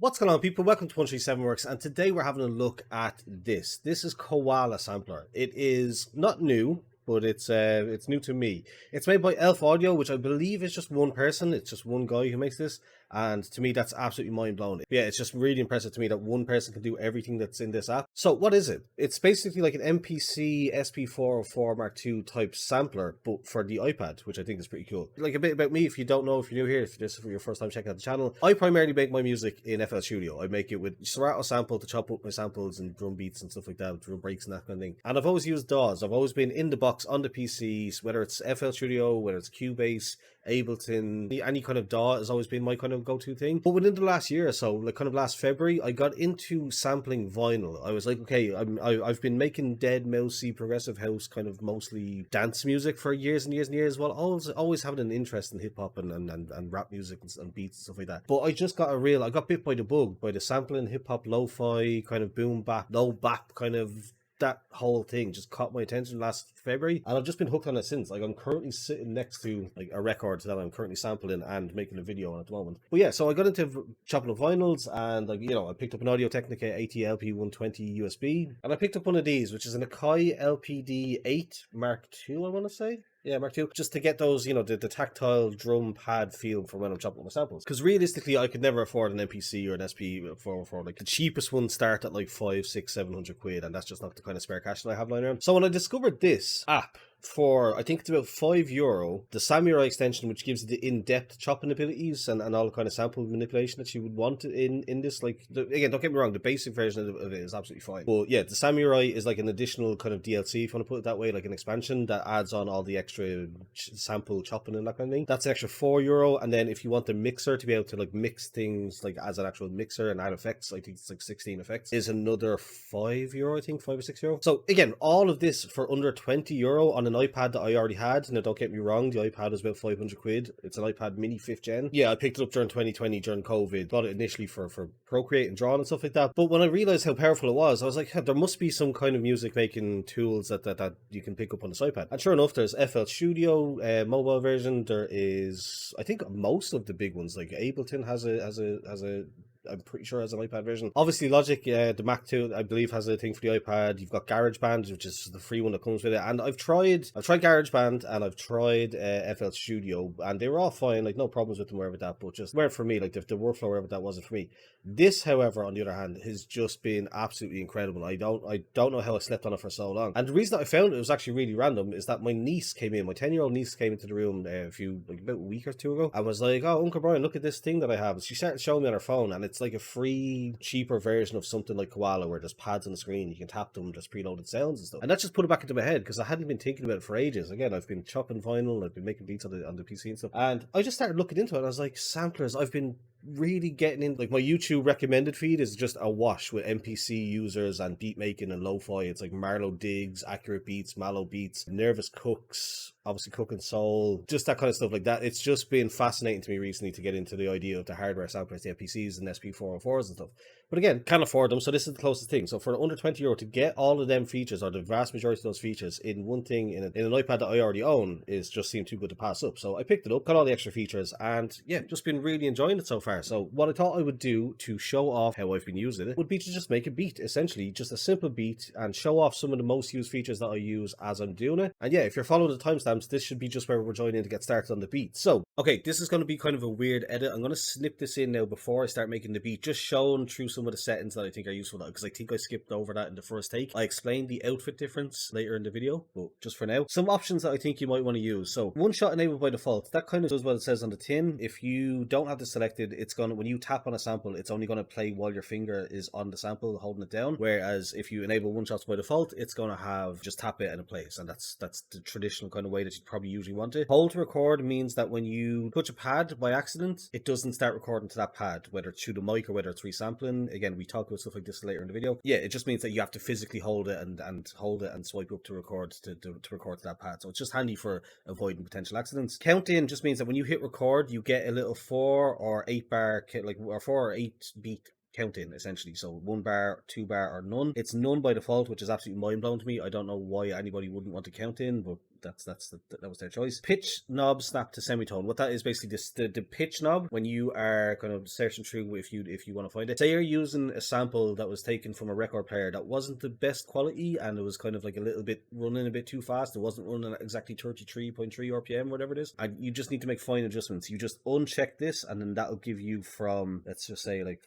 What's going on, people? Welcome to 137 Works, and today we're having a look at this. This is Koala Sampler. It is not new, but it's new to me. It's made by Elf Audio, which I believe is just one person. It's just one guy who makes this, and to me that's absolutely mind blowing. Yeah, it's just really impressive to me that one person can do everything that's in this app. So what is it? It's basically like an MPC SP404 Mark II type sampler, but for the iPad, which I think is pretty cool. Like a bit about me, if you don't know, if you're new here, if this is for your first time checking out the channel, I primarily make my music in FL Studio. I make it with Serato Sample to chop up my samples and drum beats and stuff like that, drum breaks and that kind of thing. And I've always used DAWs. I've always been in the box on the PCs, whether it's FL Studio, whether it's Cubase, Ableton, any kind of DAW has always been my kind of go-to thing. But within the last year or so, like kind of last February, I got into sampling vinyl. I was like, okay, I've been making dead mousey progressive house kind of mostly dance music for years and years and years. Well, always having an interest in hip hop and rap music and beats and stuff like that. But I just got I got bit by the bug by the sampling hip hop lo-fi kind of boom bap, low bap kind of. That whole thing just caught my attention last February, and I've just been hooked on it since. Like, I'm currently sitting next to like a record that I'm currently sampling and making a video on at the moment. But yeah, so I got into chopping up vinyls, and like, you know, I picked up an Audio Technica AT-LP 120 USB, and I picked up one of these, which is an Akai LPD 8 Mark II, I want to say. Yeah, Mark II, just to get those, you know, the tactile drum pad feel for when I'm chopping up my samples. Because realistically, I could never afford an MPC or an SP404. Like, the cheapest ones start at like 5, 6, 700 quid, and that's just not the kind of spare cash that I have lying around. So when I discovered this app, for I think it's about €5, the Samurai extension, which gives you the in-depth chopping abilities and all the kind of sample manipulation that you would want in this. Like, again, don't get me wrong, the basic version of it is absolutely fine, but yeah, the Samurai is like an additional kind of DLC, if you want to put it that way, like an expansion that adds on all the extra sample chopping and that kind of thing. That's an extra €4, and then if you want the mixer to be able to like mix things like as an actual mixer and add effects, I think it's like 16 effects, is another €5, I think, €5 or €6. So again, all of this for under €20 on an iPad that I already had. Now, don't get me wrong, the iPad is about 500 quid. It's an iPad mini 5th gen. Yeah, I picked it up during 2020, during COVID. Bought it initially for Procreate and drawing and stuff like that. But when I realized how powerful it was, I was like, there must be some kind of music making tools that you can pick up on this iPad. And sure enough, there's FL Studio, mobile version. There is, I think, most of the big ones, like Ableton has a I'm pretty sure has an iPad version. Obviously, Logic, the Mac 2, I believe, has a thing for the iPad. You've got GarageBand, which is the free one that comes with it. And I've tried GarageBand and I've tried FL Studio, and they were all fine. Like, no problems with them, wherever that, but just weren't for me. Like, the workflow, wherever that wasn't for me. This, however, on the other hand, has just been absolutely incredible. I don't know how I slept on it for so long. And the reason that I found it was actually really random is that my niece came in. My 10-year-old niece came into the room about a week or two ago. I was like, "Oh, Uncle Brian, look at this thing that I have." And she started showing me on her phone, and it's like a free, cheaper version of something like Koala, where there's pads on the screen, you can tap them, there's preloaded sounds and stuff. And that just put it back into my head, because I hadn't been thinking about it for ages. Again, I've been chopping vinyl, I've been making beats on the PC and stuff, and I just started looking into it, and I was like, samplers, I've been really getting in. Like, my YouTube recommended feed is just awash with MPC users and beat making and lo-fi. It's like Marlow Diggs, Accurate Beats, Mallow Beats, Nervous Cooks, obviously Cooking Soul, just that kind of stuff like that. It's just been fascinating to me recently to get into the idea of the hardware samplers, the MPCs and SP404s and stuff. But again, can't afford them, so this is the closest thing. So for under €20 to get all of them features, or the vast majority of those features, in one thing, in an iPad that I already own, is just seemed too good to pass up. So I picked it up, got all the extra features, and yeah, just been really enjoying it so far. So what I thought I would do to show off how I've been using it would be to just make a beat, essentially, just a simple beat, and show off some of the most used features that I use as I'm doing it. And yeah, if you're following the timestamps, this should be just where we're joining to get started on the beat. So, okay, this is going to be kind of a weird edit. I'm going to snip this in now before I start making the beat, just showing through some of the settings that I think are useful, because I think I skipped over that in the first take. I explained the outfit difference later in the video, but just for now, some options that I think you might want to use. So, one shot enabled by default, that kind of does what it says on the tin. If you don't have this selected, it's going to, when you tap on a sample, it's only going to play while your finger is on the sample holding it down, whereas if you enable one shots by default, it's going to have just tap it and it plays, and that's the traditional kind of way that you probably usually want it. Hold to record means that when you touch a pad by accident, it doesn't start recording to that pad, whether it's through the mic or whether it's resampling. Again, we talk about stuff like this later in the video. Yeah, it just means that you have to physically hold it and hold it and swipe up to record to record to that pad. So it's just handy for avoiding potential accidents. Count in just means that when you hit record, you get a little 4 or 8 bar, like, or 4 or 8 beat counting, essentially. So 1 bar, 2 bar, or none. It's none by default, which is absolutely mind-blowing to me. I don't know why anybody wouldn't want to count in, but that was their choice. Pitch knob snap to semitone. What that is basically the pitch knob when you are kind of searching through if you want to find it. Say you're using a sample that was taken from a record player that wasn't the best quality and it was kind of like a little bit running a bit too fast. It wasn't running at exactly 33.3 RPM, whatever it is. And you just need to make fine adjustments. You just uncheck this and then that'll give you from, let's just say like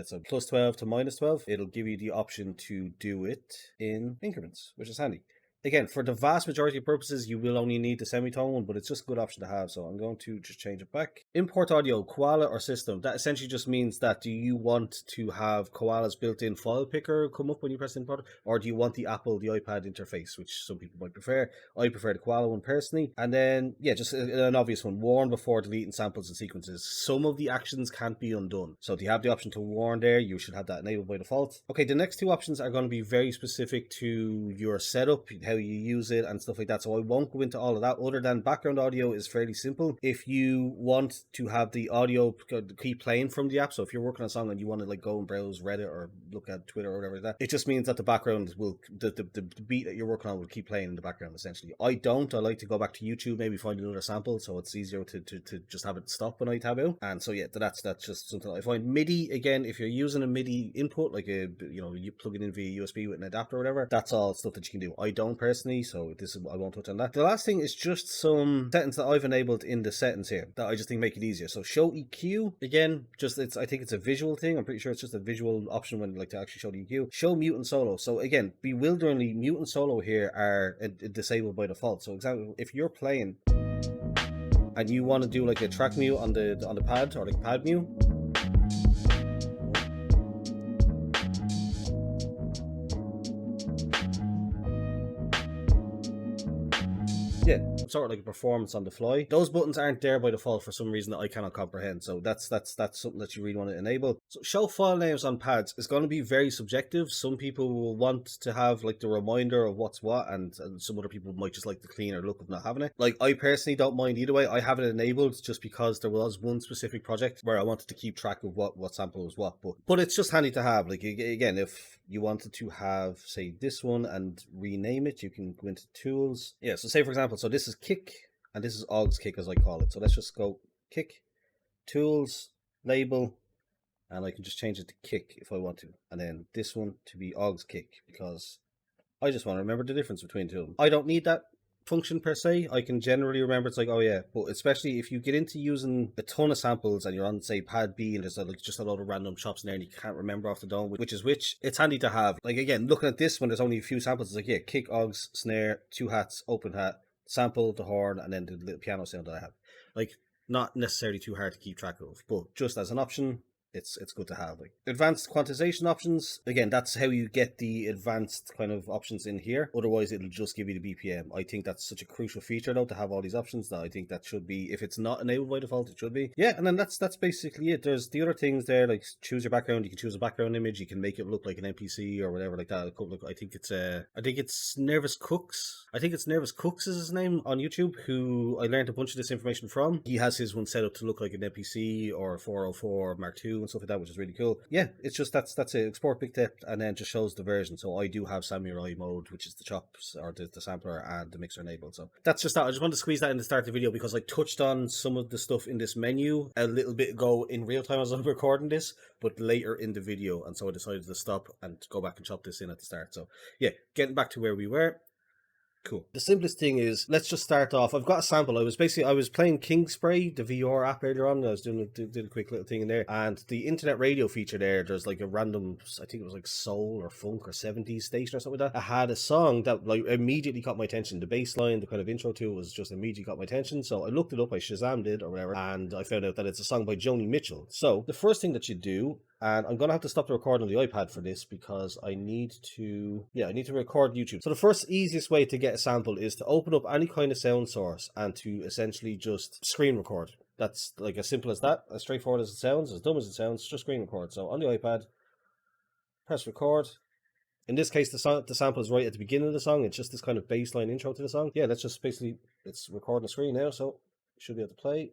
so plus 12 to minus 12. It'll give you the option to do it in increments, which is handy. Again, for the vast majority of purposes, you will only need the semitone one, but it's just a good option to have. So I'm going to just change it back. Import audio, Koala or system. That essentially just means that do you want to have Koala's built-in file picker come up when you press import, or do you want the Apple, the iPad interface, which some people might prefer. I prefer the Koala one personally. And then, yeah, just an obvious one, warn before deleting samples and sequences. Some of the actions can't be undone. So if you have the option to warn there, you should have that enabled by default. Okay, the next two options are going to be very specific to your setup, how you use it and stuff like that, so I won't go into all of that. Other than background audio is fairly simple. If you want to have the audio keep playing from the app, so if you're working on a song and you want to like go and browse Reddit or look at Twitter or whatever like that, it just means that the background will the beat that you're working on will keep playing in the background essentially. I like to go back to YouTube, maybe find another sample, so it's easier to just have it stop when I tab out. And so yeah, that's just something I find. MIDI, again, if you're using a MIDI input, like you plug it in via USB with an adapter or whatever, that's all stuff that you can do. I don't personally, so I won't touch on that. The last thing is just some settings that I've enabled in the settings here that I just think make it easier. So show EQ, again, I think it's a visual thing. I'm pretty sure it's just a visual option when you like to actually show the EQ. Show mute and solo. So again, bewilderingly, mute and solo here are disabled by default. So example, if you're playing and you want to do like a track mute on the pad or like pad mute, yeah, sort of like a performance on the fly. Those buttons aren't there by default for some reason that I cannot comprehend. So that's something that you really want to enable. So show file names on pads is going to be very subjective. Some people will want to have like the reminder of what's what, and some other people might just like the cleaner look of not having it. Like I personally don't mind either way. I have it enabled just because there was one specific project where I wanted to keep track of what sample was what. But it's just handy to have. Like again, if you wanted to have, say, this one and rename it, you can go into tools. Yeah, so say for example, so this is kick and this is aux kick as I call it. So let's just go kick, tools, label, and I can just change it to kick if I want to. And then this one to be aux kick because I just want to remember the difference between the two of them. I don't need that function per se. I can generally remember it's like, oh yeah, but especially if you get into using a ton of samples and you're on, say, pad B and there's like just a lot of random chops in there and you can't remember off the dome which is which, it's handy to have. Like again, looking at this when there's only a few samples, it's like, yeah, kick, aux, snare, two hats, open hat, sample, the horn, and then the little piano sound that I have. Like, not necessarily too hard to keep track of, but just as an option, it's good to have. Like advanced quantization options, again, that's how you get the advanced kind of options in here. Otherwise it'll just give you the BPM. I think that's such a crucial feature though, to have all these options, that I think that should be, if it's not enabled by default, it should be. Yeah, and then that's basically it. There's the other things there, like choose your background. You can choose a background image, you can make it look like an NPC or whatever like that. I think it's Nervous Cooks. I think it's Nervous Cooks is his name on YouTube, who I learned a bunch of this information from. He has his one set up to look like an NPC or 404 Mark II and stuff like that, which is really cool. Yeah, it's just that's it. Export big depth and then just shows the version. So I do have Samurai mode, which is the chops or the sampler and the mixer enabled. So that's just that. I just wanted to squeeze that in the start of the video because I touched on some of the stuff in this menu a little bit ago in real time as I'm recording this, but later in the video, and so I decided to stop and go back and chop this in at the start. So yeah, getting back to where we were. Cool. The simplest thing is, let's just start off. I've got a sample. I was playing King Spray, the VR app earlier on. I was doing a quick little thing in there, and the internet radio feature there's like a random, I think it was like soul or funk or 70s station or something like that. I had a song that like immediately caught my attention. The bass line, the kind of intro to it was just immediately got my attention. So I looked it up, I Shazammed it or whatever, and I found out that it's a song by Joni Mitchell. So the first thing that you do, and I'm going to have to stop the recording on the iPad for this because I need to record YouTube. So the first easiest way to get a sample is to open up any kind of sound source and to essentially just screen record. That's like as simple as that, as straightforward as it sounds, as dumb as it sounds, just screen record. So on the iPad, press record. In this case, the sample is right at the beginning of the song. It's just this kind of baseline intro to the song. Yeah, let's just basically, it's recording the screen now, so you should be able to play.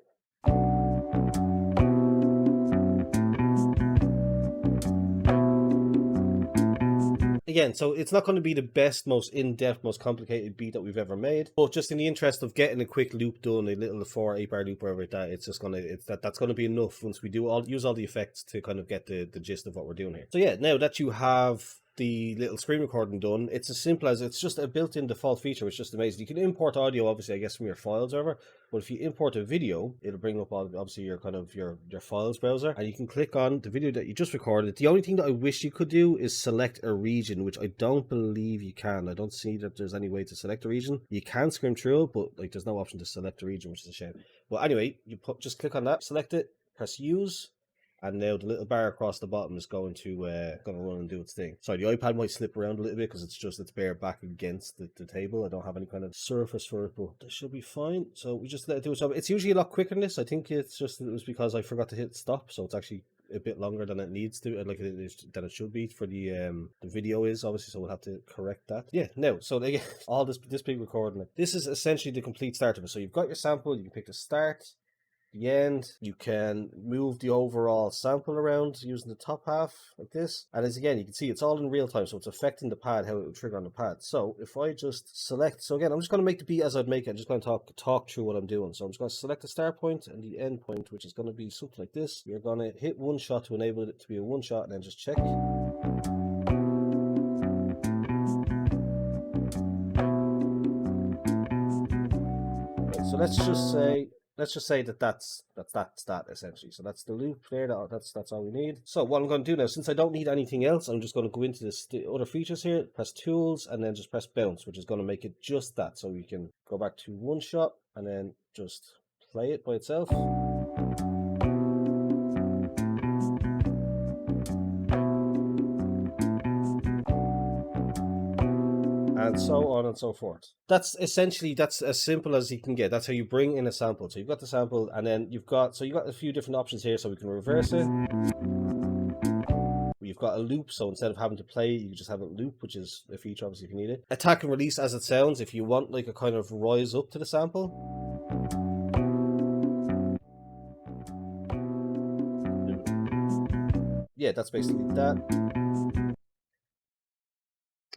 again, so it's not going to be the best, most in-depth, most complicated beat that we've ever made, but just in the interest of getting a quick loop done, a little 4-8 bar loop, wherever that, it's just gonna, that's gonna be enough once we do use all the effects to kind of get the gist of what we're doing here. So yeah, now that you have the little screen recording done, it's as simple as, it's just a built-in default feature, which is just amazing. You can import audio, obviously, I guess, from your files or whatever, but if you import a video, it'll bring up obviously your kind of your files browser, and you can click on the video that you just recorded. The only thing that I wish you could do is select a region, which I don't believe you can. I don't see that there's any way to select a region. You can scrim through it, but like there's no option to select a region, which is a shame. But anyway, you just click on that, select it, press use, and now the little bar across the bottom is going to run and do its thing. Sorry, the iPad might slip around a little bit because it's bare back against the table. I don't have any kind of surface for it, but this should be fine. So we just let it do its job. It's usually a lot quicker than this. I think it's just, it was because I forgot to hit stop, so it's actually a bit longer than it needs to, like than it should be for the video is, obviously, so we'll have to correct that. Yeah, no, so again, all this big recording, this is essentially the complete start of it. So you've got your sample, you can pick the start, the end, you can move the overall sample around using the top half like this, and as again you can see it's all in real time, so it's affecting the pad, how it will trigger on the pad. So if I just select, so again I'm just going to make the beat as I'd make it. I'm just going to talk through what I'm doing. So I'm just going to select the start point and the end point, which is going to be something like this. You're going to hit one shot to enable it to be a one shot, and then just check. So let's just say that's that essentially. So that's the loop there. That's all we need. So what I'm going to do now, since I don't need anything else, I'm just going to go into the other features here, press tools, and then just press bounce, which is going to make it just that. So we can go back to one shot and then just play it by itself. And so on and so forth. That's as simple as you can get. That's how you bring in a sample. So you've got the sample, and then you've got a few different options here. So we can reverse it. You've got a loop, so instead of having to play, you can just have it loop, which is a feature obviously if you need it. Attack and release as it sounds, if you want like a kind of rise up to the sample. Yeah, that's basically that.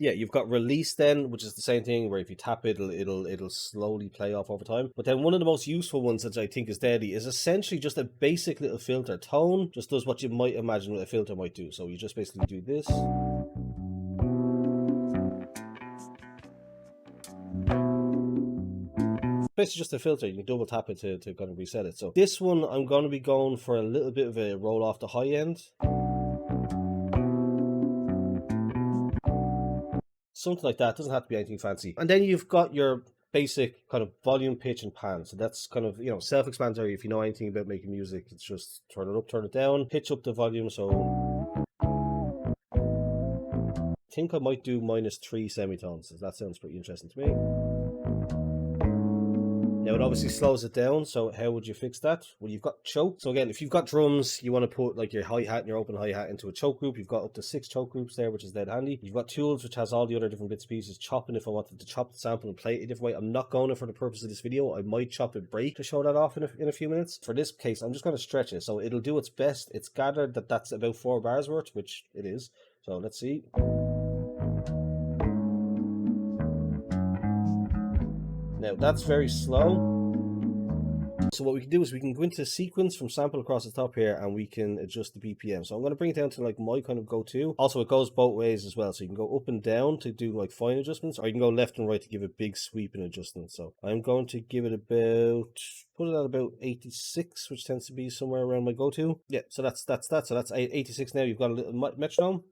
Yeah, you've got release then, which is the same thing, where if you tap it, it'll slowly play off over time. But then one of the most useful ones that I think is deadly is essentially just a basic little filter. Tone just does what you might imagine what a filter might do. So you just basically do this. Basically just a filter. You can double tap it to kind of reset it. So this one, I'm going to be going for a little bit of a roll off the high end. Something like that. Doesn't have to be anything fancy. And then you've got your basic kind of volume, pitch, and pan. So that's kind of, self-explanatory. If you know anything about making music, it's just turn it up, turn it down, pitch up the volume. So I think I might do -3 semitones. That sounds pretty interesting to me. Now it obviously slows it down, so how would you fix that? Well, you've got choke. So again, if you've got drums, you want to put like your hi-hat and your open hi-hat into a choke group. You've got up to 6 choke groups there, which is dead handy. You've got tools, which has all the other different bits and pieces. Chopping, if I wanted to chop the sample and play it a different way. I'm not going to for the purpose of this video. I might chop a break to show that off in a few minutes. For this case, I'm just going to stretch it, so it'll do its best. It's gathered that that's about 4 bars worth, which it is. So let's see. Now that's very slow. So what we can do is we can go into sequence from sample across the top here, and we can adjust the BPM. So I'm going to bring it down to like my kind of go-to. Also, it goes both ways as well. So you can go up and down to do like fine adjustments, or you can go left and right to give a big sweeping adjustment. So I'm going to give it put it at about 86, which tends to be somewhere around my go-to. Yeah, so that's that. So that's 86 now. You've got a little metronome.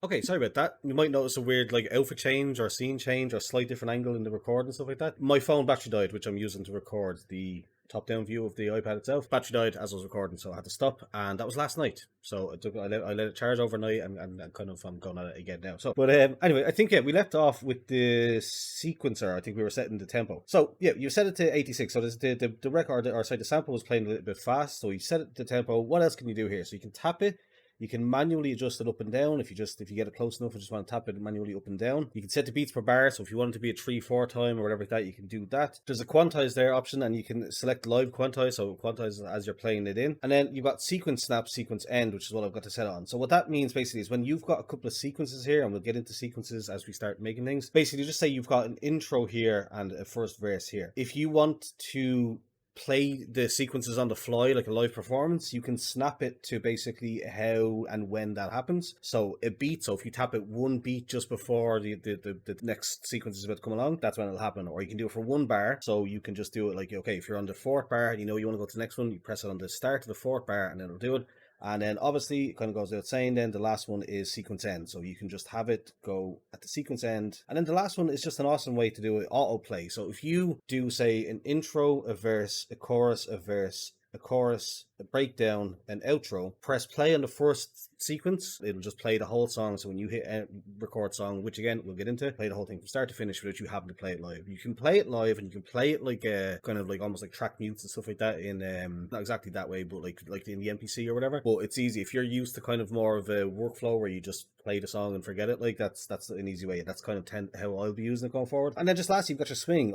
Okay, sorry about that. You might notice a weird like outfit change or scene change or slight different angle in the record and stuff like that. My phone battery died, which I'm using to record the top-down view of the iPad itself. Battery died as I was recording, so I had to stop, and that was last night. So I let it charge overnight, and kind of I'm going at it again now. So, but anyway, I think we left off with the sequencer. I think we were setting the tempo. So yeah, you set it to 86. So the record, or sorry, the sample was playing a little bit fast. So you set it to tempo. What else can you do here? So you can tap it. You can manually adjust it up and down if you get it close enough and just want to tap it manually up and down. You can set the beats per bar, so if you want it to be a 3/4 time or whatever like that, you can do that. There's a quantize there option, and you can select live quantize, so it quantizes as you're playing it in. And then you've got sequence snap, sequence end, which is what I've got to set on. So what that means basically is when you've got a couple of sequences here, and we'll get into sequences as we start making things. Basically, just say you've got an intro here and a first verse here. If you want to play the sequences on the fly like a live performance, you can snap it to basically how and when that happens. So a beat, so if you tap it one beat just before the next sequence is about to come along, that's when it'll happen. Or you can do it for one bar, so you can just do it like, okay, if you're on the 4th bar, you know you want to go to the next one, you press it on the start of the 4th bar and then it'll do it. And then obviously it kind of goes without saying, then the last one is sequence end, so you can just have it go at the sequence end. And then the last one is just an awesome way to do it, autoplay. So if you do, say, an intro, a verse, a chorus, a verse, a chorus, a breakdown, an outro, press play on the first sequence, it'll just play the whole song. So when you hit record song, which again we'll get into, play the whole thing from start to finish without you having to play it live. You can play it live, and you can play it like kind of like almost like track mutes and stuff like that in not exactly that way, but like in the MPC or whatever. But it's easy if you're used to kind of more of a workflow where you just play the song and forget it. Like that's an easy way. That's kind of how I'll be using it going forward. And then just lastly, you've got your swing.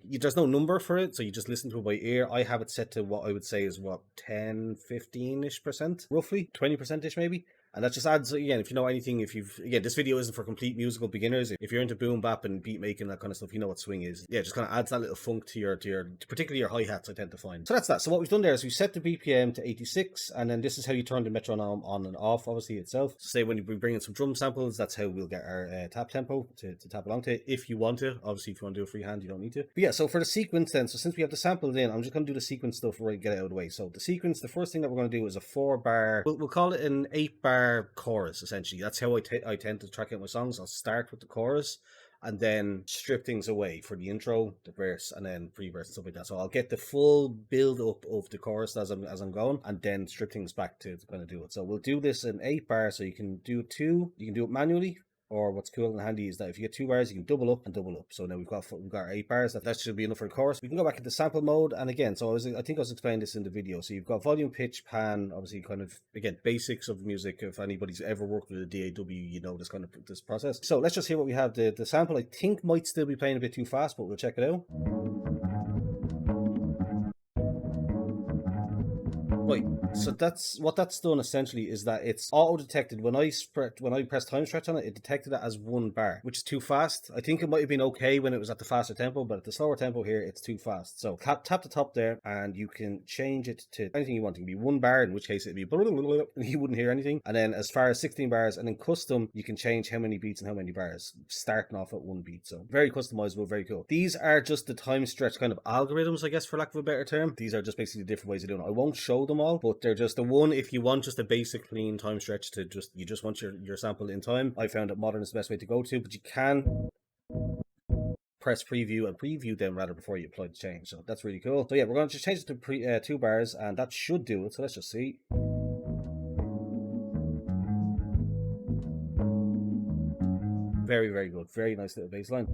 There's no number for it, so you just listen to it by ear. I have it set to what I would say is 10-15% roughly, 20% maybe. And that just adds, again, if you know anything, this video isn't for complete musical beginners. If you're into boom bap and beat making, that kind of stuff, you know what swing is. Yeah, just kind of adds that little funk to your particularly your hi-hats, I tend to find. So that's that. So what we've done there is we've set the BPM to 86, and then this is how you turn the metronome on and off, obviously, itself. So say when we bring in some drum samples, that's how we'll get our tap tempo to tap along to, if you want to. Obviously, if you want to do it freehand, you don't need to. But yeah, so for the sequence then, so since we have the samples in, I'm just going to do the sequence stuff right, get it out of the way. So the sequence, the first thing that we're going to do is a 4-bar, we'll call it an 8-bar chorus, essentially. That's how I tend to track out my songs. I'll start with the chorus and then strip things away for the intro, the verse, and then pre-verse and stuff like that. So I'll get the full build up of the chorus as I'm going, and then strip things back to kind of do it. So we'll do this in 8-bar, so you can do 2, you can do it manually. Or what's cool and handy is that if you get 2 bars, you can double up and double up. So now we've got our 8 bars. That should be enough for the chorus. We can go back into sample mode, and again, so I think I was explaining this in the video. So you've got volume, pitch, pan, obviously kind of, again, basics of music. If anybody's ever worked with a DAW, you know this process. So let's just hear what we have. The sample I think might still be playing a bit too fast, but we'll check it out. Right, so that's what that's done essentially, is that it's auto detected when I press time stretch on it. It detected it as 1 bar, which is too fast. I think it might have been okay when it was at the faster tempo, but at the slower tempo here, it's too fast. So tap the top there, and you can change it to anything you want. It can be 1 bar, in which case it'd be you wouldn't hear anything. And then as far as 16 bars, and then custom, you can change how many beats and how many bars, starting off at 1 beat. So very customizable, very cool. These are just the time stretch kind of algorithms, I guess, for lack of a better term. These are just basically different ways of doing it. I won't show them all, but they're just the one. If you want just a basic clean time stretch to you just want your sample in time, I found that modern is the best way to go to, but you can press preview and preview them rather before you apply the change. So that's really cool. So yeah, we're going to just change it to 2 bars, and that should do it. So let's just see. Very, very good. Very nice little bass line.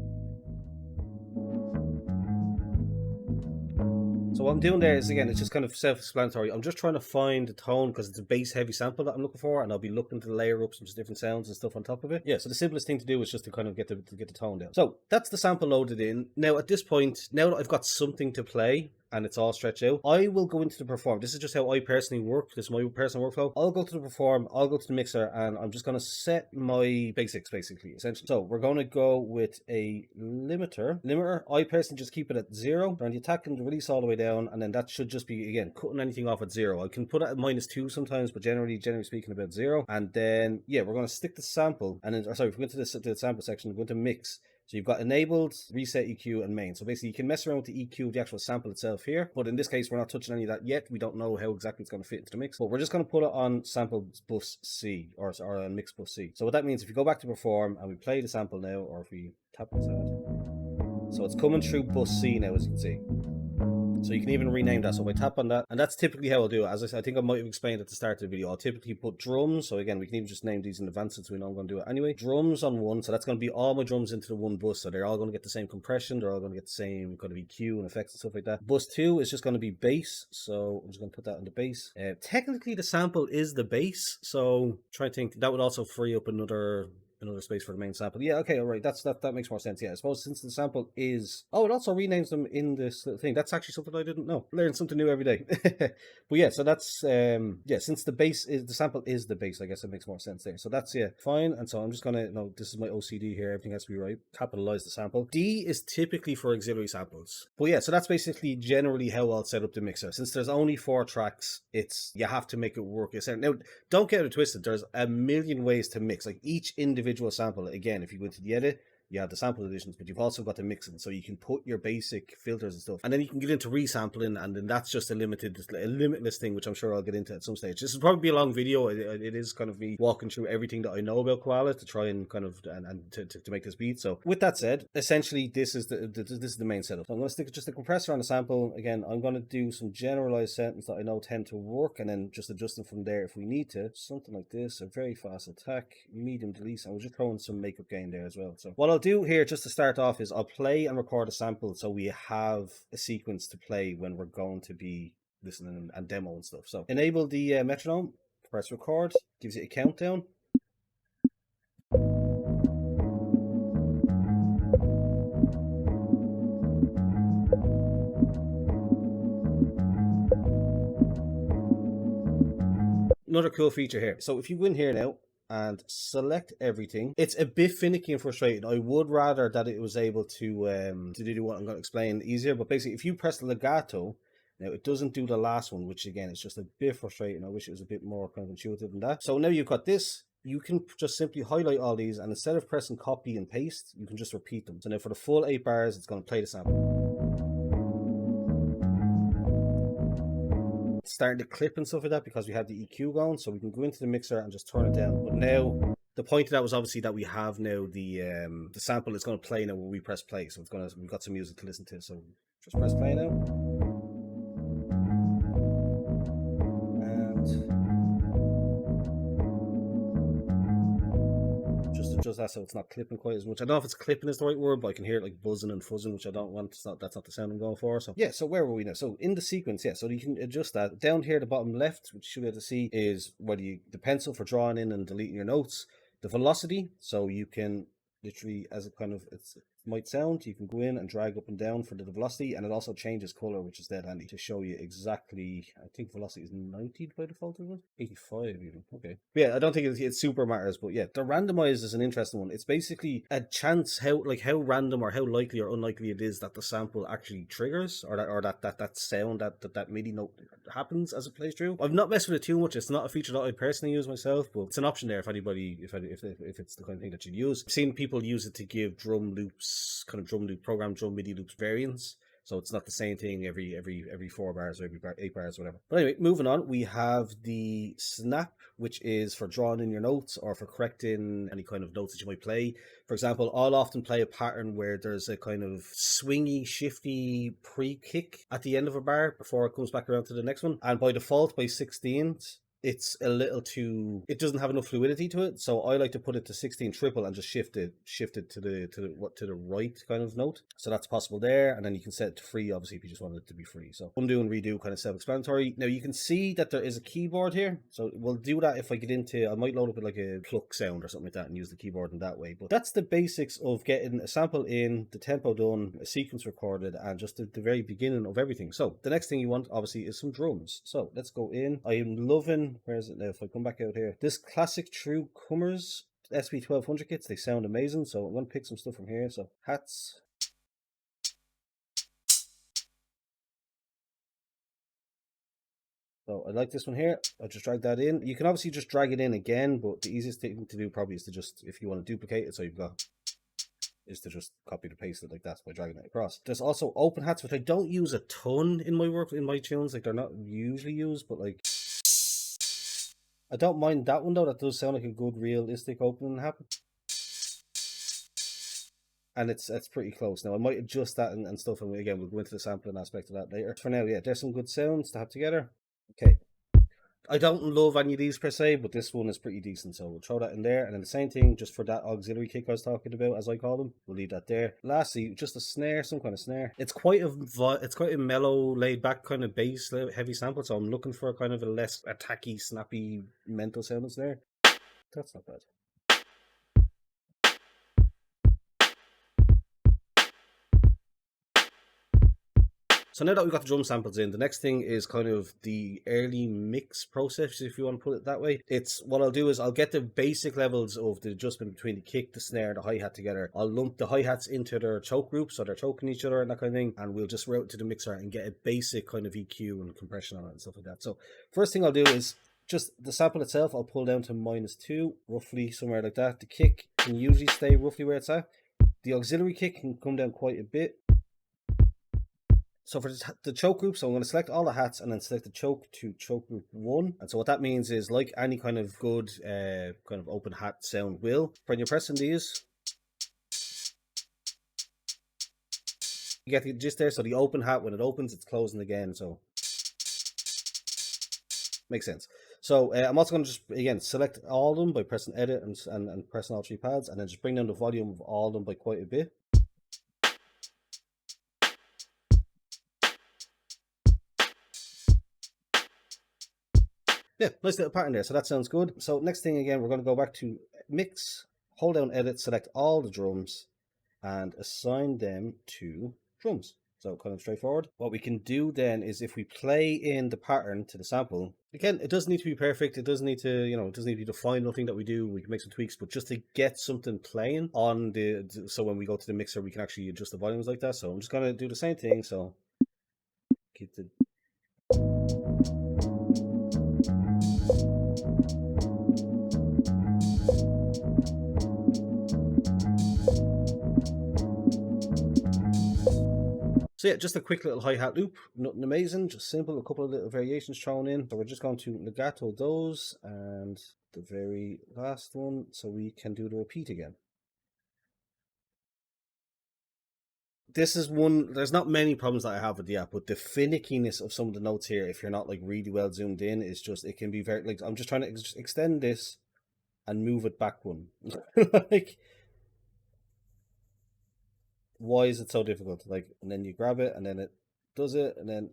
So what I'm doing there is, again, it's just kind of self-explanatory. I'm just trying to find the tone because it's a bass-heavy sample that I'm looking for, and I'll be looking to layer up some different sounds and stuff on top of it. Yeah, so the simplest thing to do is just to kind of get the tone down. So that's the sample loaded in. Now at this point, now that I've got something to play, and it's all stretched out, I will go into the perform. This is just how I personally work. This is my personal workflow. I'll go to the perform, I'll go to the mixer, and I'm just going to set my basics, basically, essentially. So we're going to go with a limiter. I personally just keep it at 0, and the attack and the release all the way down, and then that should just be, again, cutting anything off at 0. I can put it at -2 sometimes, but generally speaking, about 0. And then, yeah, we're going to stick the sample, and then, sorry, if we go to the sample section, we're going to mix. So you've got enabled, reset EQ, and main. So basically you can mess around with the EQ, the actual sample itself here. But in this case, we're not touching any of that yet. We don't know how exactly it's going to fit into the mix. But we're just going to put it on sample bus C, or on mix bus C. So what that means, if you go back to perform and we play the sample now, or if we tap inside. So it's coming through bus C now, as you can see. So you can even rename that. So if I tap on that, and that's typically how I'll do it. As I said, I think I might have explained at the start of the video, I'll typically put drums. So again, we can even just name these in advance since we know I'm going to do it anyway. Drums on one, so that's going to be all my drums into the one bus. So they're all going to get the same compression, they're all going to get the same kind of EQ and effects and stuff like that. Bus 2 is just going to be bass, so I'm just going to put that on the bass. Technically the sample is the bass, so try to think that would also free up another space for the main sample. Yeah, okay, all right. That makes more sense. Yeah, I suppose since the sample is... Oh, it also renames them in this little thing. That's actually something I didn't know. Learn something new every day. But yeah, so that's... yeah, since the sample is the bass, I guess it makes more sense there. So that's, yeah, fine. And so I'm just gonna... No, this is my OCD here. Everything has to be right. Capitalize the sample. D is typically for auxiliary samples. But yeah, so that's basically generally how I'll set up the mixer. Since there's only 4 tracks, you have to make it work. Now, don't get it twisted. There's a million ways to mix. Like each individual sample, again, if you go into the edit, you have the sample editions, but you've also got the mixing, so you can put your basic filters and stuff, and then you can get into resampling, and then that's just a limitless thing, which I'm sure I'll get into at some stage. This will probably be a long video. It is kind of me walking through everything that I know about Koala to try and kind of to make this beat. So with that said, essentially this is the main setup. So I'm going to stick just a compressor on the sample. Again, I'm going to do some generalized settings that I know tend to work, and then just adjust them from there if we need to. Something like this, a very fast attack, medium delete, and we'll just throw in some makeup gain there as well. So what I'll do here just to start off is I'll play and record a sample so we have a sequence to play when we're going to be listening and demo and stuff. So enable the metronome, press record, gives you a countdown. Another cool feature here. So if you go in here now and select everything, it's a bit finicky and frustrating. I would rather that it was able to do what I'm going to explain easier. But basically, if you press the legato, now it doesn't do the last one, which again is just a bit frustrating. I wish it was a bit more kind of intuitive than that. So now you've got this. You can just simply highlight all these, and instead of pressing copy and paste, you can just repeat them. So now for the full 8 bars, it's going to play the sample. Starting to clip and stuff like that because we have the EQ going, so we can go into the mixer and just turn it down. But now the point of that was obviously that we have now the sample is going to play now when we press play, so we've got some music to listen to. So just press play now, and just that so it's not clipping quite as much. I don't know if it's clipping is the right word, but I can hear it like buzzing and fuzzing, which I don't want. That's not the sound I'm going for. So yeah, so where were we now? So in the sequence, yeah, so you can adjust that. Down here, the bottom left, which you should be able to see, is the pencil for drawing in and deleting your notes. The velocity, so you can literally, as it kind of might sound, you can go in and drag up and down for the velocity, and it also changes color, which is dead handy to show you exactly. I think velocity is 90 by default, isn't it? 85 even. Okay. But yeah, I don't think it super matters, but yeah, the randomize is an interesting one. It's basically a chance how random or how likely or unlikely it is that the sample actually triggers, or that sound that MIDI note happens as it plays through. I've not messed with it too much. It's not a feature that I personally use myself, but it's an option there if anybody if it's the kind of thing that you use. I've seen people use it to give drum loops, kind of program drum MIDI loops variants. So it's not the same thing every 4 bars or every 8 bars, whatever. But anyway, moving on, we have the snap, which is for drawing in your notes or for correcting any kind of notes that you might play. For example, I'll often play a pattern where there's a kind of swingy, shifty pre-kick at the end of a bar before it comes back around to the next one. And by default, by 16th, it's a little too, it doesn't have enough fluidity to it, so I like to put it to 16 triple and just shift it to the right kind of note. So that's possible there, and then you can set it to free, obviously, if you just want it to be free. So undo and redo, kind of self-explanatory. Now you can see that there is a keyboard here, so we'll do that if I get into, I might load up with like a pluck sound or something like that and use the keyboard in that way. But that's the basics of getting a sample in, the tempo done, a sequence recorded, and just the very beginning of everything. So the next thing you want, obviously, is some drums. So let's go in. I am loving, where is it now? If I come back out here, this classic True Cummers SP1200 kits, they sound amazing. So I'm going to pick some stuff from here. So hats. So I like this one here. I'll just drag that in. You can obviously just drag it in again, but the easiest thing to do probably is to just, if you want to duplicate it, so you've got, is to just copy and paste it like that by dragging it across. There's also open hats, which I don't use a ton in my work, in my tunes. Like, they're not usually used, but like, I don't mind that one though. That does sound like a good realistic opening happen. and it's pretty close. Now I might adjust that and stuff, and again we'll go into the sampling aspect of that later. For now, yeah, there's some good sounds to have together. Okay, I don't love any of these per se, but this one is pretty decent, so we'll throw that in there. And then the same thing, just for that auxiliary kick I was talking about, as I call them, we'll leave that there. Lastly, just a snare, some kind of snare. It's quite a mellow, laid back kind of bass, heavy sample. So I'm looking for a kind of a less attacky, snappy, mental sounding snare. That's not bad. So now that we've got the drum samples in, the next thing is kind of the early mix process, if you want to put it that way. It's what I'll do is I'll get the basic levels of the adjustment between the kick, the snare, the hi-hat together. I'll lump the hi-hats into their choke groups, so they're choking each other and that kind of thing, and we'll just route to the mixer and get a basic kind of EQ and compression on it and stuff like that. So first thing I'll do is just the sample itself, I'll pull down to -2, roughly somewhere like that. The kick can usually stay roughly where it's at. The auxiliary kick can come down quite a bit. So for the choke group, so I'm going to select all the hats and then select the choke to choke group 1. And so what that means is, like any kind of good kind of open hat sound will, when you're pressing these, you get the gist there. So the open hat, when it opens, it's closing again. So makes sense. So I'm also going to just, again, select all of them by pressing edit and pressing all 3 pads, and then just bring down the volume of all of them by quite a bit. Yeah, nice little pattern there. So that sounds good. So next thing, again, we're going to go back to mix, hold down edit, select all the drums, and assign them to drums. So kind of straightforward. What we can do then is if we play in the pattern to the sample, again, it doesn't need to be perfect. It doesn't need to, it doesn't need to be the final thing that we do. We can make some tweaks, but just to get something playing on so when we go to the mixer, we can actually adjust the volumes like that. So I'm just going to do the same thing. So keep the... So yeah, just a quick little hi-hat loop, nothing amazing, just simple, a couple of little variations thrown in. So we're just going to legato those and the very last one so we can do the repeat again. This is one, there's not many problems that I have with the app, but the finickiness of some of the notes here, if you're not like really well zoomed in, is just, it can be very, like, I'm just trying to extend this and move it back one. Like, why is it so difficult? Like, and then you grab it and then it does it, and then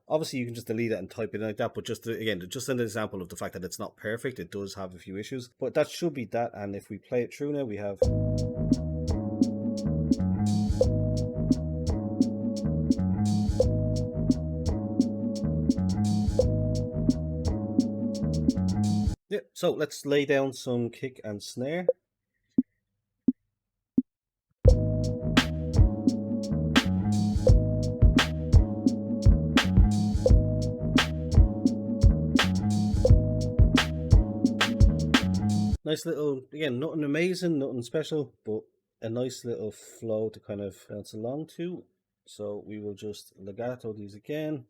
obviously you can just delete it and type it like that, but just again, just an example of the fact that it's not perfect, it does have a few issues, but that should be that. And if we play it through now, we have... yeah, so let's lay down some kick and snare. Nice little, again, nothing amazing, nothing special, but a nice little flow to kind of bounce along to. So we will just legato these again.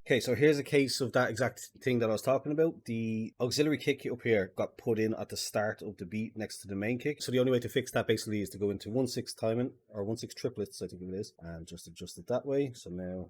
Okay, so here's a case of that exact thing that I was talking about. The auxiliary kick up here got put in at the start of the beat next to the main kick. So the only way to fix that basically is to go into 1/6 timing, or 1/6 triplets, I think it is, and just adjust it that way. So now...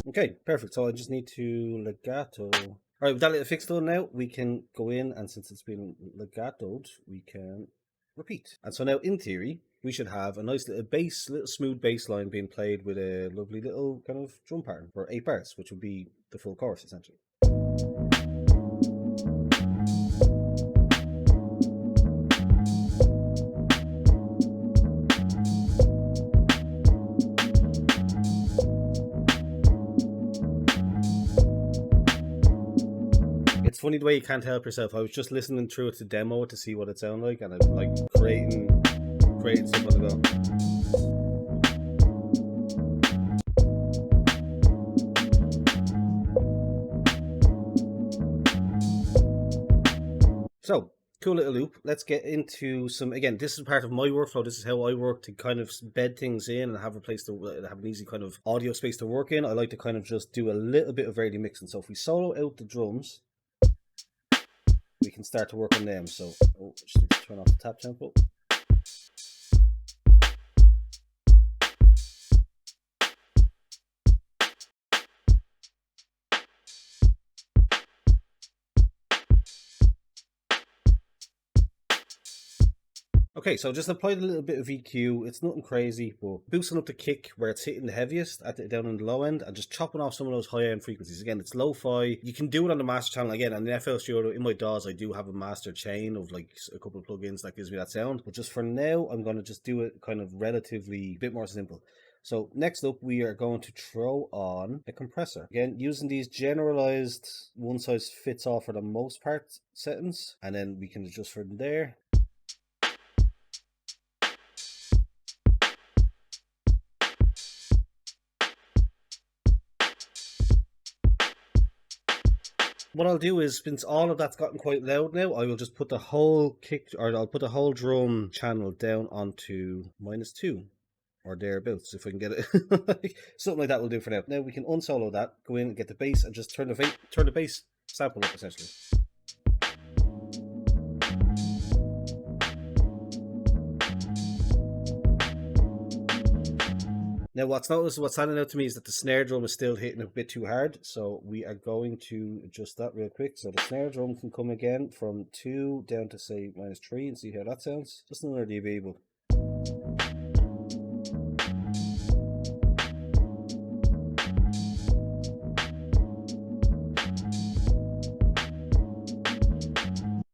okay, perfect. So I just need to legato. All right, with that little fix done now, we can go in, and since it's been legatoed, we can repeat. And so now, in theory, we should have a nice little bass, little smooth bass line being played with a lovely little kind of drum pattern for 8 bars, which would be the full chorus, essentially. It's funny the way you can't help yourself. I was just listening through it to demo to see what it sounded like, and I'm like creating stuff on the go. So, cool little loop. Let's get into some, again, this is part of my workflow. This is how I work to kind of bed things in and have a place to have an easy kind of audio space to work in. I like to kind of just do a little bit of early mixing. So if we solo out the drums, we can start to work on them. So just need to turn off the tap tempo. Okay, so just applied a little bit of EQ. It's nothing crazy, but boosting up the kick where it's hitting the heaviest down on the low end, and just chopping off some of those high end frequencies. Again, it's lo-fi. You can do it on the master channel. Again, on the FL Studio, in my DAWs, I do have a master chain of like a couple of plugins that gives me that sound. But just for now, I'm going to just do it kind of relatively a bit more simple. So next up, we are going to throw on a compressor. Again, using these generalized one size fits all for the most part settings, and then we can adjust from there. What I'll do is, since all of that's gotten quite loud now, I will just put the whole kick, or I'll put the whole drum channel down onto -2 or thereabouts, if I can get it. Something like that will do for now. Now we can unsolo that, go in and get the bass, and just turn the bass sample up essentially. Now what's standing out to me is that the snare drum is still hitting a bit too hard, so we are going to adjust that real quick. So the snare drum can come again from 2 down to say -3 and see how that sounds. Just another dB.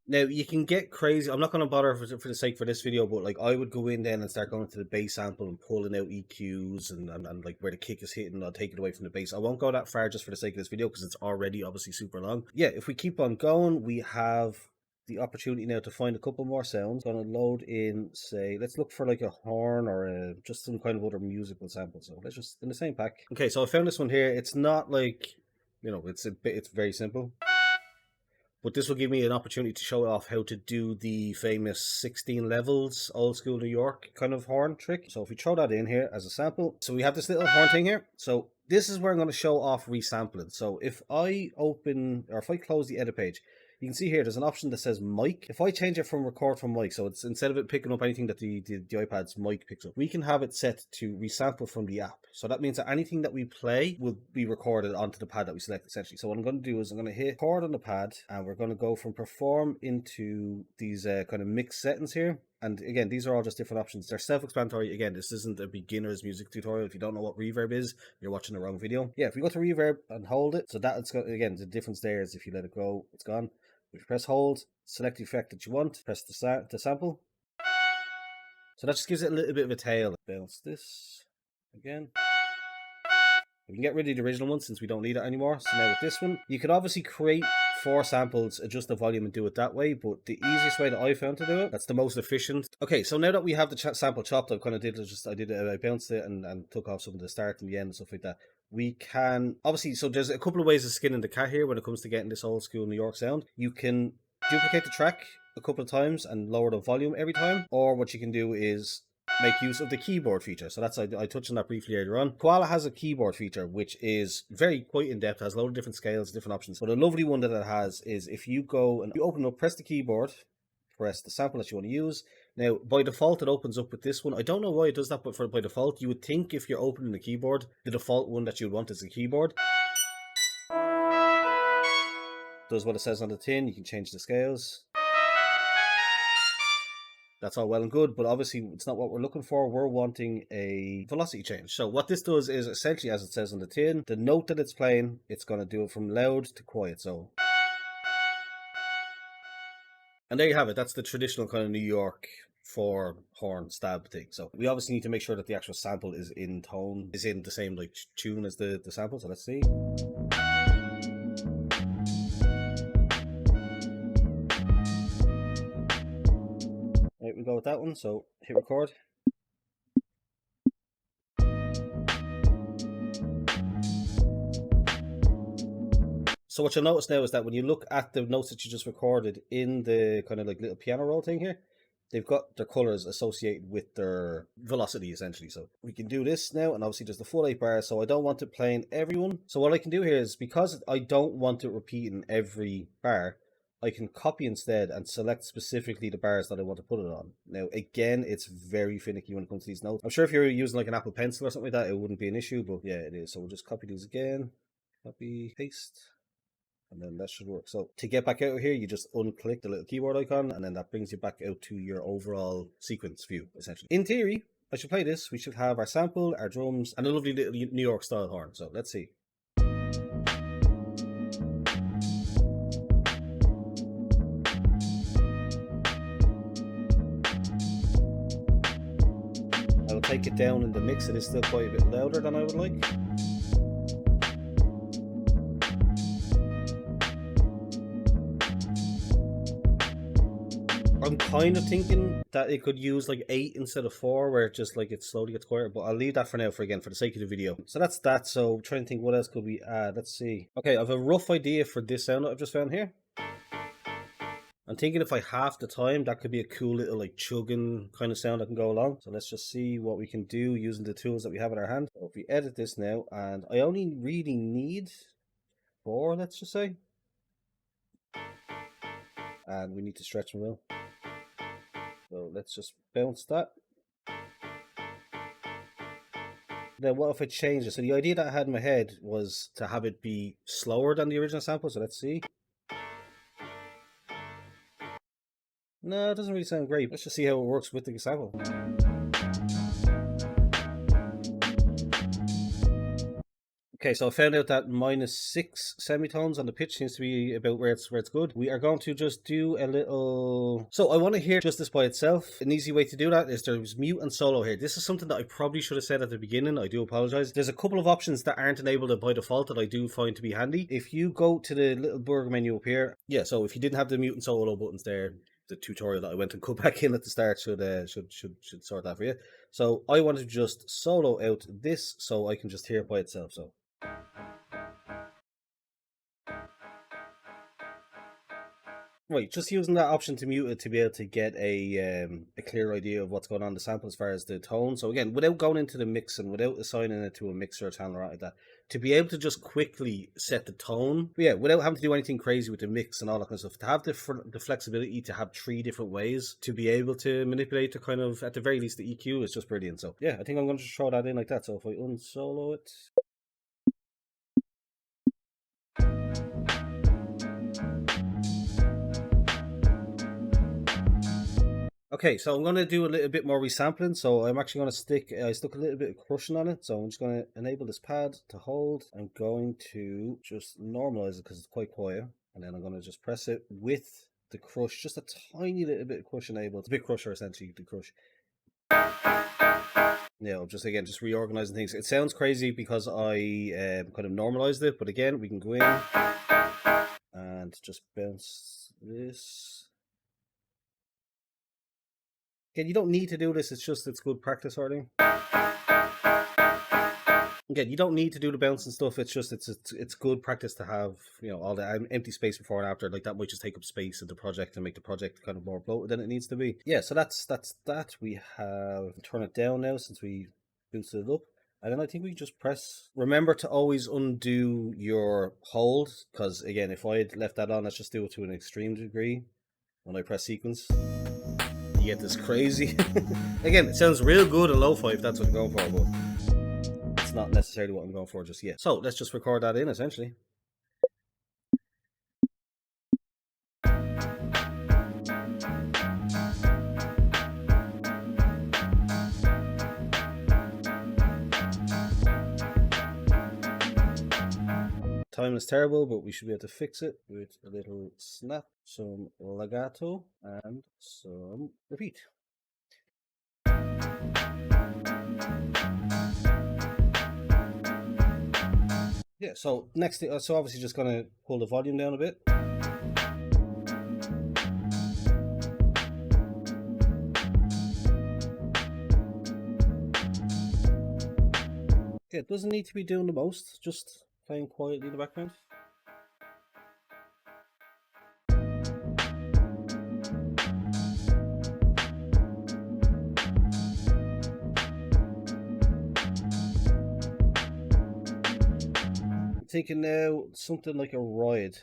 Now you can get crazy. I'm not going to bother for the sake for this video, but like I would go in then and start going to the bass sample and pulling out EQs and like where the kick is hitting, I'll take it away from the bass. I won't go that far just for the sake of this video because it's already obviously super long. Yeah, if we keep on going, we have the opportunity now to find a couple more sounds. Gonna load in, say, let's look for like a horn or just some kind of other musical sample. So let's just in the same pack. Okay, so I found this one here. It's not like, you know, it's very simple. But this will give me an opportunity to show off how to do the famous 16 levels, old school New York kind of horn trick. So if we throw that in here as a sample, so we have this little horn thing here. So this is where I'm going to show off resampling. So if I open, or if I close the edit page, you can see here there's an option that says mic. If I change it from record from mic, so it's instead of it picking up anything that the iPad's mic picks up, we can have it set to resample from the app. So that means that anything that we play will be recorded onto the pad that we select essentially. So what I'm going to do is I'm going to hit record on the pad, and we're going to go from perform into these kind of mix settings here. And again, these are all just different options. They're self-explanatory. Again, this isn't a beginner's music tutorial. If you don't know what reverb is, you're watching the wrong video. Yeah, if we go to reverb and hold it, so that's got, again, the difference there is if you let it go, it's gone. If you press hold, select the effect that you want, press the sample. So that just gives it a little bit of a tail. Bounce this again. We can get rid of the original one since we don't need it anymore. So now with this one, you could obviously create 4 samples, adjust the volume and do it that way, but the easiest way that I found to do it, that's the most efficient. Okay, so now that we have the sample chopped, I kind of did it, I bounced it and took off some of the start and the end and stuff like that. We can obviously, so there's a couple of ways of skinning the cat here when it comes to getting this old school New York sound. You can duplicate the track a couple of times and lower the volume every time, or what you can do is make use of the keyboard feature. So that's, I touched on that briefly earlier on. Koala has a keyboard feature which is quite in depth, has a lot of different scales, different options. But a lovely one that it has is if you go and you open up, press the keyboard, press the sample that you want to use. Now, by default, it opens up with this one. I don't know why it does that, but by default, you would think if you're opening the keyboard, the default one that you'd want is the keyboard. Does what it says on the tin. You can change the scales. That's all well and good, but obviously it's not what we're looking for. We're wanting a velocity change. So what this does is essentially, as it says on the tin, the note that it's playing, it's going to do it from loud to quiet. So, and there you have it. That's the traditional kind of New York 4 horn stab thing. So we obviously need to make sure that the actual sample is in tone, is in the same like tune as the sample. So let's see. Right, we go with that one. So hit record. So what you'll notice now is that when you look at the notes that you just recorded in the kind of like little piano roll thing here, they've got their colors associated with their velocity essentially. So we can do this now, and obviously there's the full 8 bars, so I don't want it playing every one. So what I can do here is, because I don't want it repeating every bar, I can copy instead and select specifically the bars that I want to put it on. Now, again, it's very finicky when it comes to these notes. I'm sure if you're using like an Apple Pencil or something like that, it wouldn't be an issue, but yeah, it is. So we'll just copy these again, copy, paste, and then that should work. So to get back out of here, you just unclick the little keyboard icon, and then that brings you back out to your overall sequence view, essentially. In theory, I should play this. We should have our sample, our drums, and a lovely little New York style horn. So let's see. I'll take it down in the mix. It is still quite a bit louder than I would like. I'm kind of thinking that it could use like 8 instead of 4, where it just like it slowly gets quieter, but I'll leave that for now for the sake of the video. So that's that. So trying to think what else could we add. Let's see. Okay, I have a rough idea for this sound that I've just found here. I'm thinking if I half the time, that could be a cool little like chugging kind of sound that can go along. So let's just see what we can do using the tools that we have in our hand. So if we edit this now, and I only really need 4, let's just say. And we need to stretch them well. So let's just bounce that. Then what if I change it? So the idea that I had in my head was to have it be slower than the original sample. So let's see. No, it doesn't really sound great. Let's just see how it works with the sample. Okay, so I found out that -6 semitones on the pitch seems to be about where it's good. We are going to just do a little... So I want to hear just this by itself. An easy way to do that is there's mute and solo here. This is something that I probably should have said at the beginning. I do apologize. There's a couple of options that aren't enabled by default that I do find to be handy. If you go to the little burger menu up here, yeah, so if you didn't have the mute and solo buttons there, the tutorial that I went and cut back in at the start should sort that for you. So I want to just solo out this so I can just hear it by itself. So right, just using that option to mute it to be able to get a clear idea of what's going on in the sample as far as the tone. So again, without going into the mix and without assigning it to a mixer or channel or like that, to be able to just quickly set the tone, but yeah, without having to do anything crazy with the mix and all that kind of stuff, to have the flexibility to have 3 different ways to be able to manipulate the kind of, at the very least, the EQ is just brilliant. So yeah, I think I'm going to just throw that in like that. So if I unsolo it. Okay, so I'm going to do a little bit more resampling. So I'm actually going to I stuck a little bit of crushing on it. So I'm just going to enable this pad to hold. I'm going to just normalize it because it's quite quiet. And then I'm going to just press it with the crush, just a tiny little bit of crush enabled. It's a bit crusher essentially, the crush. Yeah, just reorganizing things. It sounds crazy because I kind of normalized it, but again, we can go in and just bounce this. Again, you don't need to do this, it's good practice sorting. Again, you don't need to do the bounce and stuff, it's good practice to have, you know, all the empty space before and after. Like that might just take up space in the project and make the project kind of more bloated than it needs to be. Yeah, so that's that. We have turn it down now since we boosted it up. And then I think we just press, remember to always undo your hold, because again, if I had left that on, let's just do it to an extreme degree. When I press sequence, you get this crazy. Again, it sounds real good in lo-fi if that's what I'm going for, but it's not necessarily what I'm going for just yet. So let's just record that in essentially. Time is terrible, but we should be able to fix it with a little snap, some legato, and some repeat. Yeah, so next thing, so obviously just gonna pull the volume down a bit. Okay, it doesn't need to be doing the most, just playing quietly in the background. I'm thinking now something like a ride.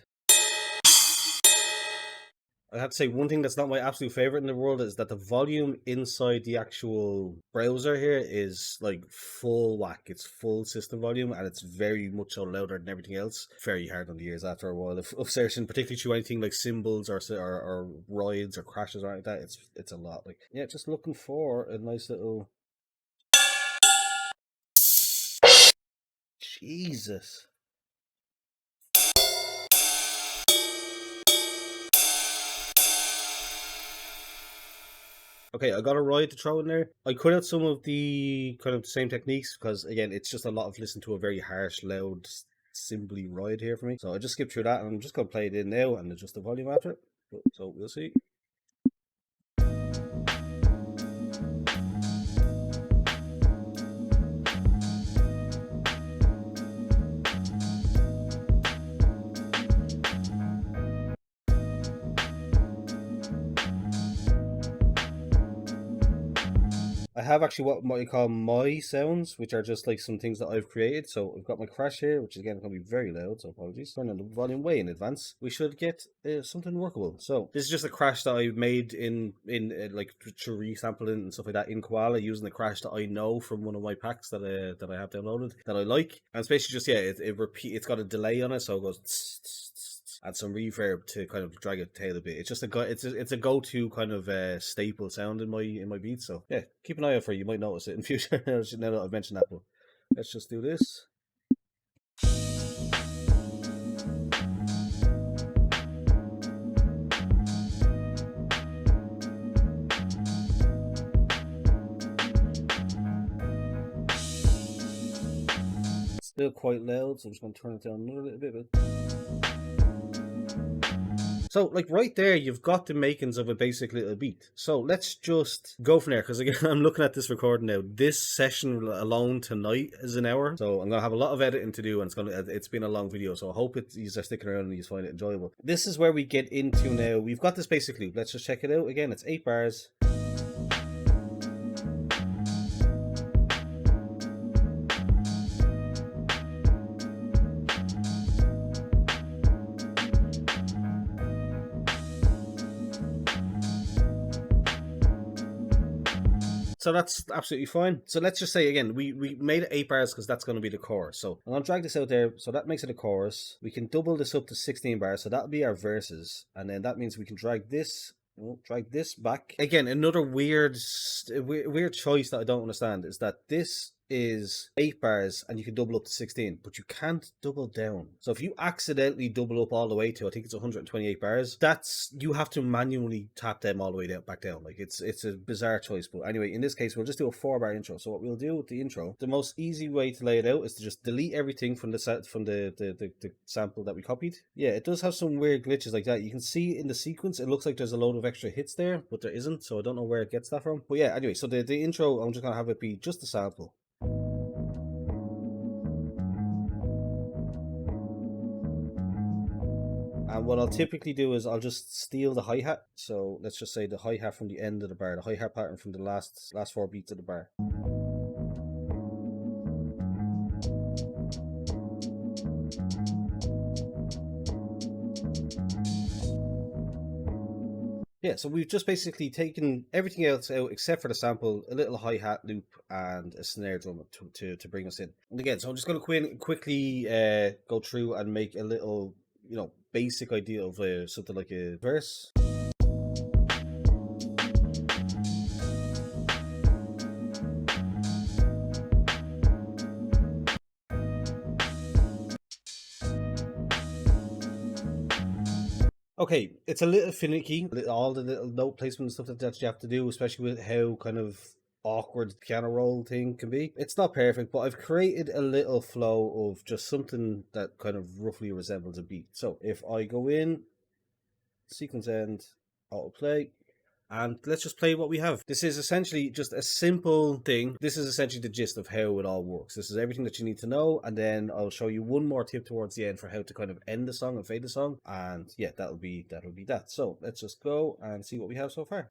I have to say one thing that's not my absolute favorite in the world is that the volume inside the actual browser here is like full whack. It's full system volume and it's very much so louder than everything else. Very hard on the ears after a while of searching, particularly through anything like symbols or rides or crashes or anything like that. It's a lot. Like yeah, just looking for a nice little Jesus. Okay, I got a ride to throw in there. I cut out some of the kind of the same techniques because again, it's just a lot of listening to a very harsh, loud, simply ride here for me. So I just skipped through that and I'm just gonna play it in now and adjust the volume after it. So we'll see. I have actually what you call my sounds, which are just like some things that I've created. So I've got my crash here, which is again going to be very loud, so apologies. Turn on the volume way in advance. We should get something workable. So this is just a crash that I made in like to resample it and stuff like that in Koala using the crash that I know from one of my packs that I have downloaded that I like. And it's basically just it repeat. It's got a delay on it, so it goes. Tss, tss, tss, and some reverb to kind of drag it tail a bit. It's just it's a go-to kind of staple sound in my beats. So yeah, keep an eye out for it. You might notice it in future. Now that I've mentioned that, but let's just do this. Still quite loud, so I'm just going to turn it down another little bit. So, like right there, you've got the makings of a basic little beat. So let's just go from there, because again, I'm looking at this recording now. This session alone tonight is an hour, so I'm gonna have a lot of editing to do, and it's been a long video. So I hope you are sticking around and you find it enjoyable. This is where we get into now. We've got this basic loop. Let's just check it out again. It's 8 bars. So that's absolutely fine. So let's just say again, we made it 8 bars because that's going to be the chorus. So I'm going to drag this out there. So that makes it a chorus. We can double this up to 16 bars. So that'll be our verses. And then that means we can drag this back. Again, another weird choice that I don't understand is that this is 8 bars and you can double up to 16, but you can't double down. So if you accidentally double up all the way to, I think it's 128 bars, you have to manually tap them all the way down, back down. Like it's a bizarre choice. But anyway, in this case, we'll just do a 4-bar intro. So what we'll do with the intro, the most easy way to lay it out is to just delete everything from the sample that we copied. Yeah, it does have some weird glitches like that. You can see in the sequence, it looks like there's a load of extra hits there, but there isn't. So I don't know where it gets that from. But yeah, anyway, so the intro, I'm just gonna have it be just a sample. And what I'll typically do is I'll just steal the hi-hat. So let's just say the hi-hat from the end of the bar, the hi-hat pattern from the last 4 beats of the bar. Yeah, so we've just basically taken everything else out except for the sample, a little hi-hat loop, and a snare drum to bring us in. And again, so I'm just going to quickly go through and make a little, basic idea of something like a verse. Okay, it's a little finicky, all the little note placement and stuff that you have to do, especially with how kind of awkward the piano roll thing can be. It's not perfect, but I've created a little flow of just something that kind of roughly resembles a beat. So if I go in, sequence end, auto play, and let's just play what we have. This is essentially just a simple thing. This is essentially the gist of how it all works. This is everything that you need to know, and then I'll show you one more tip towards the end for how to kind of end the song and fade the song. And yeah, that'll be that. So let's just go and see what we have so far.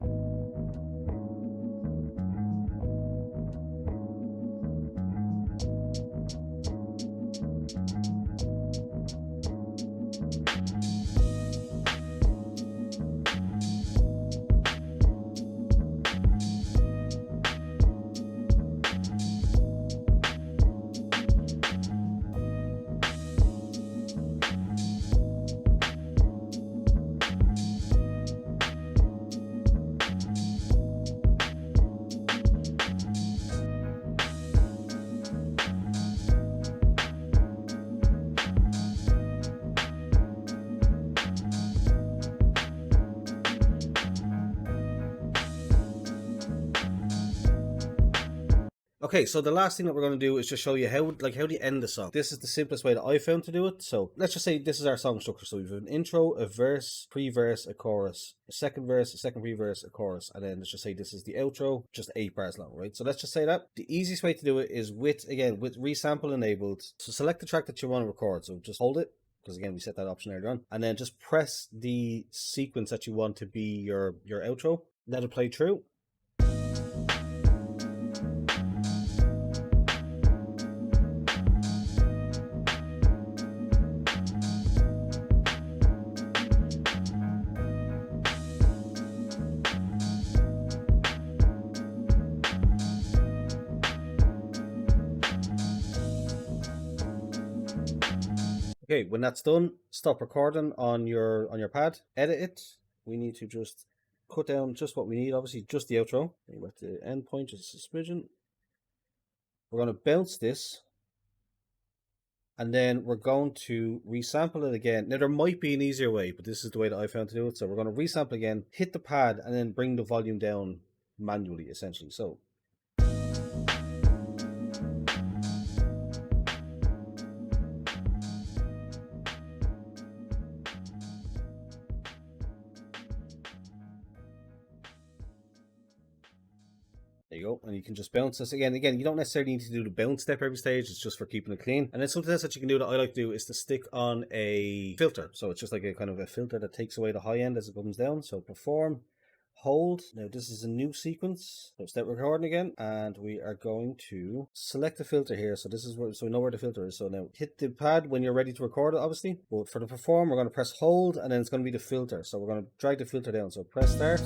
Okay, so the last thing that we're going to do is just show you how do you end the song. This is the simplest way that I found to do it. So let's just say this is our song structure. So we have an intro, a verse, pre-verse, a chorus, a second verse, a second pre-verse, a chorus, and then let's just say this is the outro, just 8 bars long, right? So let's just say that. The easiest way to do it is with resample enabled. So select the track that you want to record. So just hold it, because again we set that option earlier on, and then just press the sequence that you want to be your outro. Let it play through. Okay, when that's done, stop recording on your pad, edit it. We need to just cut down just what we need, obviously just the outro. With the end point just a smidgen. We're going to bounce this, and then we're going to resample it again. Now there might be an easier way, but this is the way that I found to do it. So we're going to resample again, hit the pad, and then bring the volume down manually, essentially. So there you go, and you can just bounce this again. Again, you don't necessarily need to do the bounce step every stage. It's just for keeping it clean. And then something else that you can do that I like to do is to stick on a filter. So it's just like a kind of a filter that takes away the high end as it comes down. So perform, hold. Now this is a new sequence. So start recording again, and we are going to select the filter here. So this is where, so we know where the filter is. So now hit the pad when you're ready to record it, obviously. But for the perform, we're going to press hold, and then it's going to be the filter. So we're going to drag the filter down. So press start.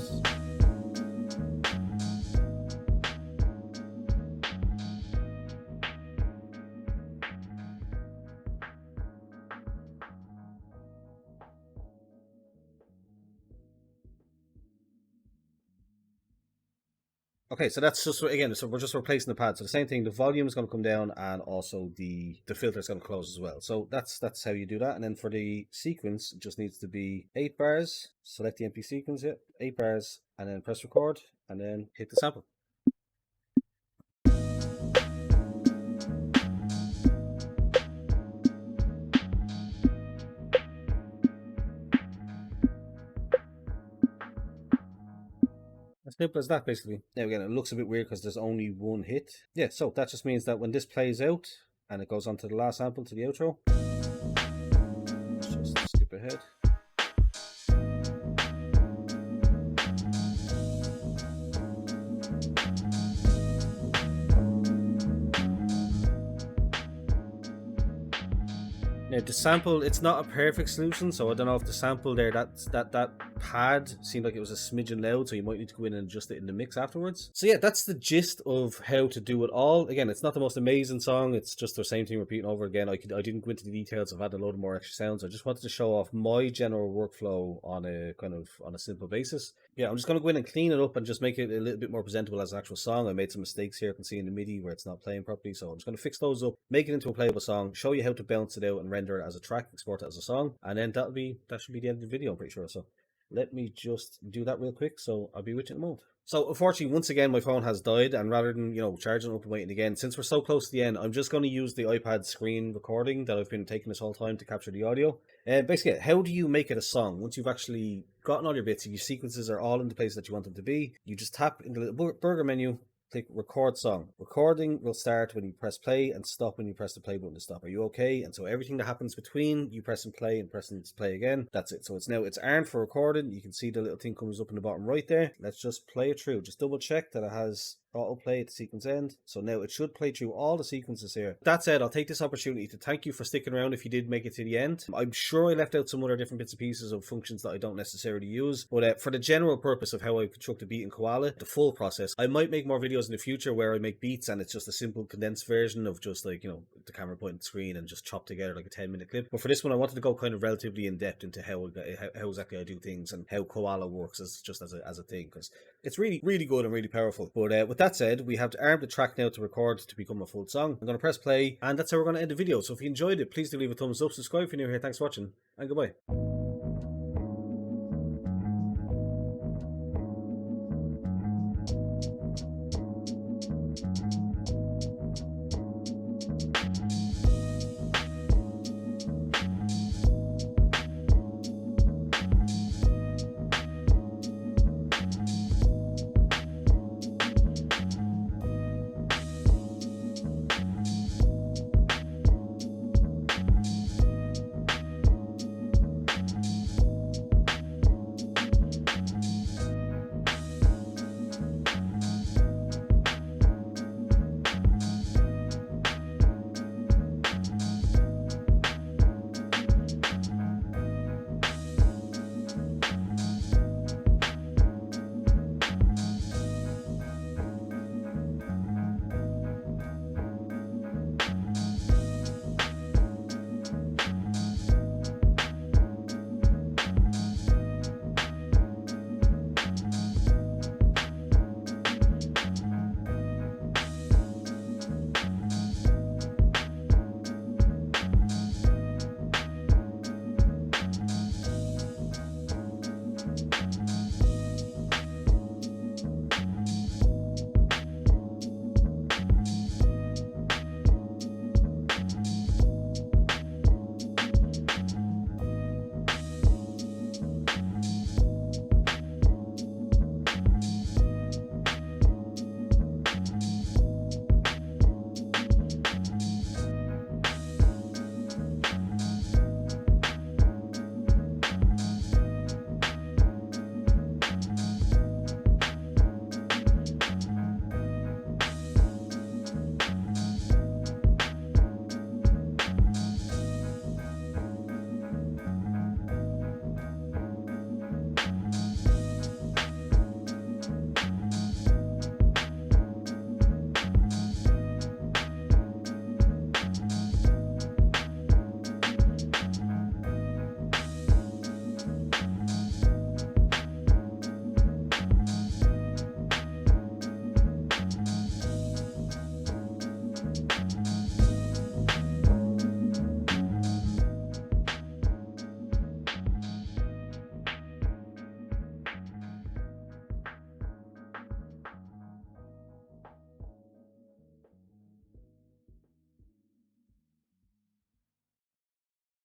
Okay, so that's just, again, so we're just replacing the pad. So the same thing, the volume is going to come down, and also the filter is going to close as well. So that's how you do that. And then for the sequence, it just needs to be 8 bars. Select the MP sequence, yeah, 8 bars, and then press record, and then hit the sample. As simple as that, basically. Now again, it looks a bit weird because there's only one hit. Yeah, so that just means that when this plays out and it goes on to the last sample, to the outro, let's just skip ahead. Now the sample, it's not a perfect solution, so I don't know if the sample there, that pad seemed like it was a smidgen loud, so you might need to go in and adjust it in the mix afterwards. So yeah, that's the gist of how to do it all. Again, it's not the most amazing song, it's just the same thing repeating over again. I didn't go into the details of adding a load of more extra sounds. I just wanted to show off my general workflow on a simple basis. Yeah, I'm just going to go in and clean it up and just make it a little bit more presentable as an actual song. I made some mistakes here, you can see in the MIDI where it's not playing properly, so I'm just going to fix those up, make it into a playable song, show you how to bounce it out and render it as a track, export it as a song, and then that should be the end of the video, I'm pretty sure. So let me just do that real quick, so I'll be with you in a moment. So unfortunately, once again, my phone has died, and rather than, charging it up and waiting again, since we're so close to the end, I'm just going to use the iPad screen recording that I've been taking this whole time to capture the audio. Basically, how do you make it a song? Once you've actually gotten all your bits, your sequences are all in the place that you want them to be, you just tap in the little burger menu, click record song. Recording will start when you press play and stop when you press the play button to stop. Are you okay? And so everything that happens between you pressing play and pressing play again, that's it. So it's armed for recording. You can see the little thing comes up in the bottom right there. Let's just play it through. Just double check that it has autoplay at the sequence end. So now it should play through all the sequences here. That said, I'll take this opportunity to thank you for sticking around if you did make it to the end. I'm sure I left out some other different bits and pieces of functions that I don't necessarily use, but for the general purpose of how I construct a beat in Koala, the full process, I might make more videos in the future where I make beats and it's just a simple condensed version of just like, the camera pointing the screen and just chop together like a 10-minute clip. But for this one, I wanted to go kind of relatively in depth into how exactly I do things and how Koala works as a thing, because it's really, really good and really powerful. But with that said, we have to arm the track now to record to become a full song. I'm going to press play, and that's how we're going to end the video. So if you enjoyed it, please do leave a thumbs up, subscribe if you're new here. Thanks for watching, and goodbye.